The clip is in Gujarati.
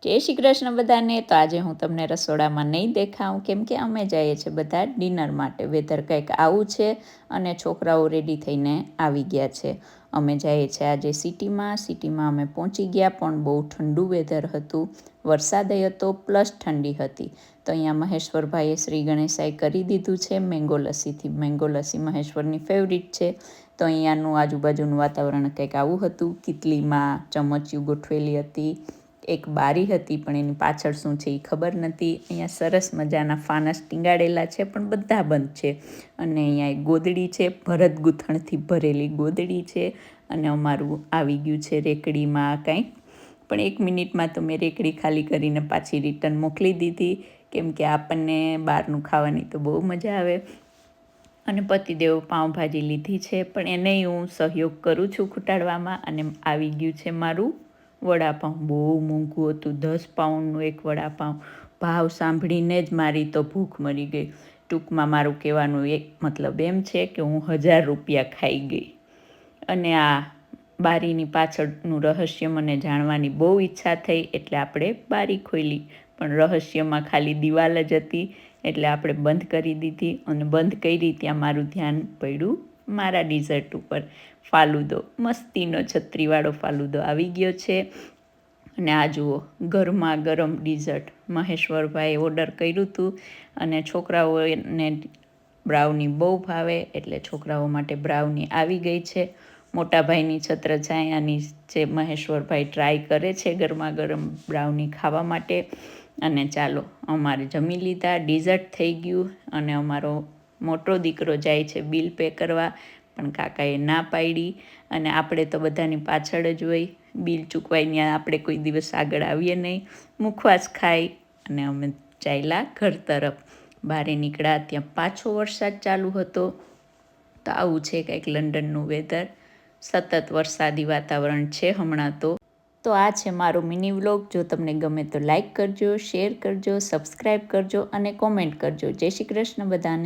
જય શ્રી કૃષ્ણ બધાને. તો આજે હું તમને રસોડામાં નહીં દેખાઉં, કેમ કે અમે જઈએ છીએ બધા ડિનર માટે. વેધર કંઈક આવું છે અને છોકરાઓ રેડી થઈને આવી ગયા છે. અમે જઈએ છીએ આજે સિટીમાં અમે પહોંચી ગયા, પણ બહુ ઠંડુ વેધર હતું. વરસાદ હતો પ્લસ ઠંડી હતી. તો અહીંયા મહેશ્વરભાઈએ શ્રી ગણેશાએ કરી દીધું છે મેંગો લસ્સીથી. મેંગો લસ્સી મહેશ્વરની ફેવરિટ છે. તો અહીંયાનું આજુબાજુનું વાતાવરણ કંઈક આવું હતું. કિટલીમાં ચમચિયું ગોઠવેલી હતી, એક બારી હતી, પણ એની પાછળ શું છે એ ખબર નથી. અહીંયા સરસ મજાના ફાનસ ટીંગાડેલા છે, પણ બધા બંધ છે. અને અહીંયા એક ગોદડી છે, ભરત ગૂંથણથી ભરેલી ગોદડી છે. અને અમારું આવી ગયું છે રેકડીમાં કંઈક, પણ 1 મિનિટમાં તો મેં રેકડી ખાલી કરીને પાછી રિટર્ન મોકલી દીધી, કેમ કે આપણને બહારનું ખાવાની તો બહુ મજા આવે. અને પતિદેવ પાઉંભાજી લીધી છે, પણ એને હું સહયોગ કરું છું ખૂટાડવામાં. અને આવી ગયું છે મારું વડાપાઉં. બહુ મોંઘું હતું, 10 પાઉન્ડનું એક વડાપાઉં. ભાવ સાંભળીને જ મારી તો ભૂખ મરી ગઈ. ટૂંકમાં મારું કહેવાનું એક મતલબ એમ છે કે હું 1000 રૂપિયા ખાઈ ગઈ. અને આ બારીની પાછળનું રહસ્ય મને જાણવાની બહુ ઈચ્છા થઈ, એટલે આપણે બારી ખોલી. પણ રહસ્યમાં ખાલી દિવાલ જ હતી, એટલે આપણે બંધ કરી દીધી. અને બંધ કરી ત્યાં મારું ધ્યાન પડ્યું મારા ડિઝર્ટ ઉપર. ફાલુદો, મસ્તીનો છત્રીવાળો ફાલુદો આવી ગયો છે. અને આ જુઓ, ગરમા ગરમ ડિઝર્ટ મહેશ્વરભાઈએ ઓર્ડર કર્યું હતું. અને છોકરાઓને બ્રાઉની બહુ ભાવે, એટલે છોકરાઓ માટે બ્રાઉની આવી ગઈ છે. મોટાભાઈની છત્રછાયાની જે મહેશ્વરભાઈ ટ્રાય કરે છે ગરમા ગરમ બ્રાઉની ખાવા માટે. અને ચાલો, અમારે જમી લીધા, ડિઝર્ટ થઈ ગયું. અને અમારો મોટો દીકરો જાય છે બિલ પે કરવા, પણ કાકાએ ના પાડી. અને આપણે તો બધાની પાછળ જ હોય, બિલ ચૂકવાય ત્યાં આપણે કોઈ દિવસ આગળ આવીએ નહીં, મુખવાસ ખાઈ અને અમે ચાલ્યા ઘર તરફ. બહાર નીકળ્યા ત્યાં પાછો વરસાદ ચાલુ હતો. તો આવું છે કંઈક લંડનનું વેધર. સતત વરસાદી વાતાવરણ છે હમણાં તો આ છે મારો મિની વ્લોગ. જો તમને ગમે તો લાઈક કરજો, શેર કરજો, સબસ્ક્રાઈબ કરજો અને કોમેન્ટ કરજો. જય શ્રી કૃષ્ણ બધાને.